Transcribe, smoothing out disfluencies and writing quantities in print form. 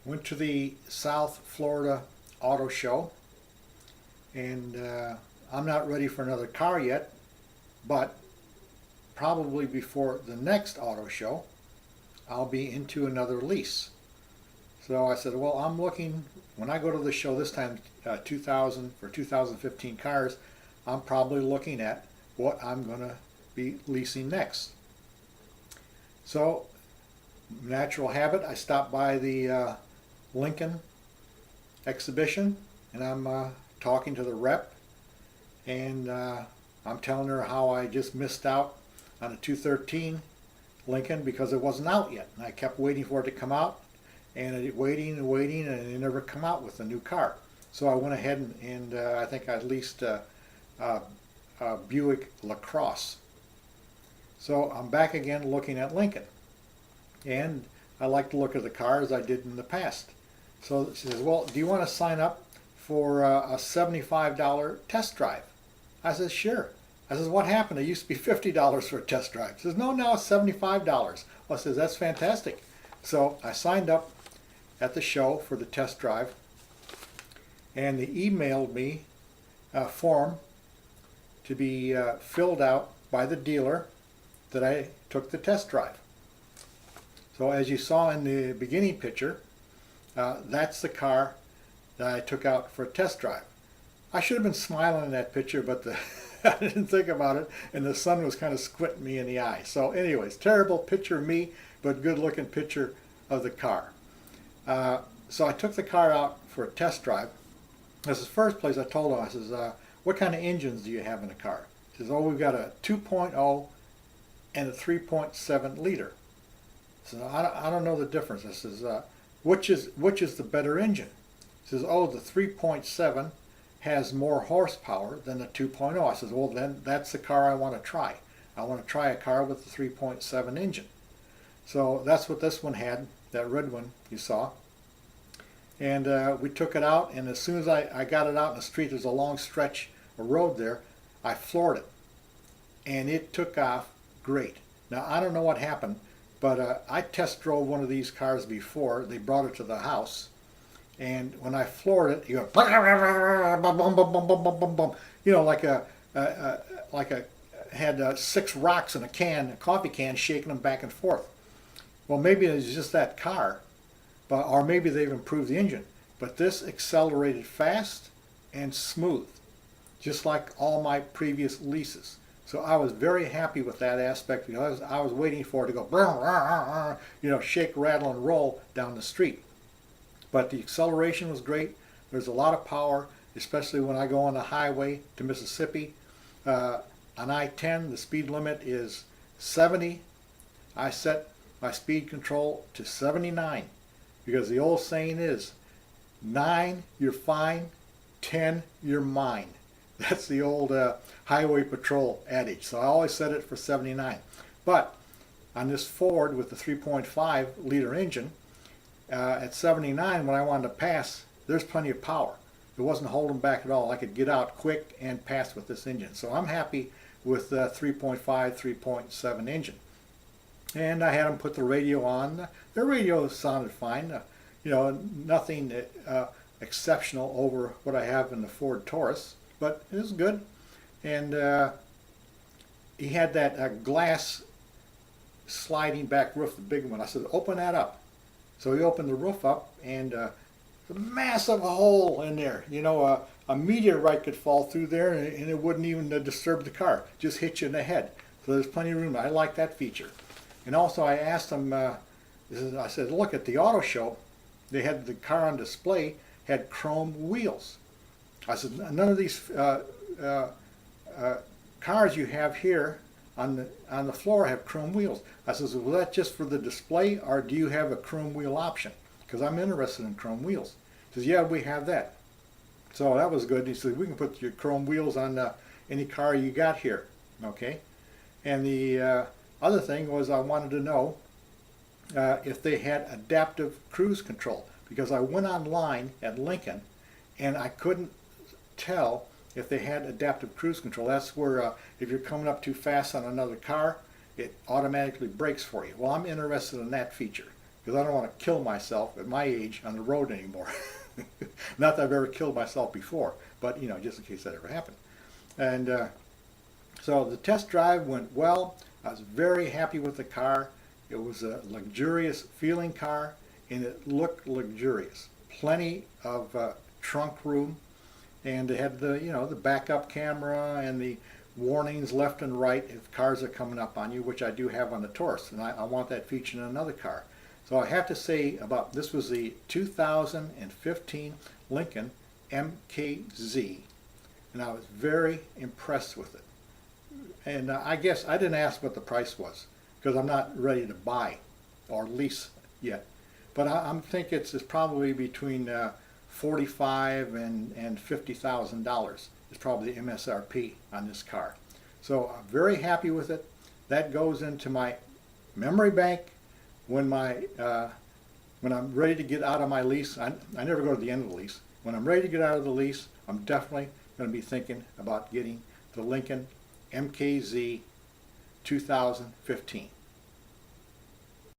Went to the South Florida Auto Show, and I'm not ready for another car yet, but probably before the next auto show, I'll be into another lease. So I said, well, I'm looking, when I go to the show this time, 2015 cars, I'm probably looking at what I'm going to be leasing next. So, natural habit, I stopped by the Lincoln exhibition, and I'm talking to the rep, and I'm telling her how I just missed out on a 213 Lincoln because it wasn't out yet. And I kept waiting for it to come out, and waiting and waiting, and it never come out with a new car. So I went ahead and I think I leased a Buick LaCrosse. So I'm back again looking at Lincoln, and I like to look at the cars I did in the past. So she says, well, do you want to sign up for a $75 test drive? I said, sure. I says, what happened? It used to be $50 for a test drive. She says, no, now it's $75. Well, I says, that's fantastic. So I signed up at the show for the test drive, and they emailed me a form to be filled out by the dealer that I took the test drive. So as you saw in the beginning picture, that's the car that I took out for a test drive. I should have been smiling in that picture, but I didn't think about it, and the sun was kind of squinting me in the eye. So anyways, terrible picture of me, but good looking picture of the car. So I took the car out for a test drive. This is the first place I told him, I says, what kind of engines do you have in the car? He says, oh, we've got a 2.0 and a 3.7 liter. So I don't know the difference. I says, which is the better engine? He says, oh, the 3.7 has more horsepower than the 2.0. I says, well, then that's the car I want to try. I want to try a car with the 3.7 engine. So that's what this one had, that red one you saw. And we took it out, and as soon as I got it out in the street, there's a long stretch of road there, I floored it. And it took off great. Now, I don't know what happened, but I test drove one of these cars before. They brought it to the house. And when I floored it, you go, you know, like had 6 rocks in a can, a coffee can, shaking them back and forth. Well, maybe it's just that car, or maybe they've improved the engine. But this accelerated fast and smooth, just like all my previous leases. So I was very happy with that aspect because I was waiting for it to go, you know, shake, rattle, and roll down the street. But the acceleration was great. There's a lot of power, especially when I go on the highway to Mississippi. On I-10, the speed limit is 70. I set my speed control to 79 because the old saying is, 9, you're fine, 10, you're mine. That's the old highway patrol adage. So I always set it for 79. But on this Ford with the 3.5 liter engine, at 79, when I wanted to pass, there's plenty of power. It wasn't holding back at all. I could get out quick and pass with this engine. So I'm happy with the 3.5, 3.7 engine. And I had them put the radio on. The radio sounded fine. You know, nothing exceptional over what I have in the Ford Taurus, but it was good. And he had that glass sliding back roof, the big one. I said, open that up. So he opened the roof up, and a massive hole in there. You know, a meteorite could fall through there, and it wouldn't even disturb the car. Just hit you in the head. So there's plenty of room. I like that feature. And also I asked him, I said, look, at the auto show, they had the car on display, had chrome wheels. I said, none of these cars you have here on the floor have chrome wheels. I says, well, that just for the display, or do you have a chrome wheel option? Because I'm interested in chrome wheels. He says, yeah, we have that. So that was good. He said, we can put your chrome wheels on any car you got here. Okay. And the other thing was I wanted to know if they had adaptive cruise control, because I went online at Lincoln and I couldn't tell if they had adaptive cruise control. That's where if you're coming up too fast on another car, it automatically brakes for you. Well, I'm interested in that feature because I don't want to kill myself at my age on the road anymore. Not that I've ever killed myself before, but you know, just in case that ever happened. And so the test drive went well. I was very happy with the car. It was a luxurious feeling car, and it looked luxurious. Plenty of trunk room, and it had the, you know, the backup camera and the warnings left and right if cars are coming up on you, which I do have on the Taurus, and I want that feature in another car. So I have to say about this was the 2015 Lincoln MKZ, and I was very impressed with it. And I guess I didn't ask what the price was because I'm not ready to buy or lease yet. But I'm thinking it's probably between $45,000 and $50,000 is probably the MSRP on this car. So I'm very happy with it. That goes into my memory bank when I'm ready to get out of my lease. I never go to the end of the lease. When I'm ready to get out of the lease, I'm definitely going to be thinking about getting the Lincoln MKZ 2015.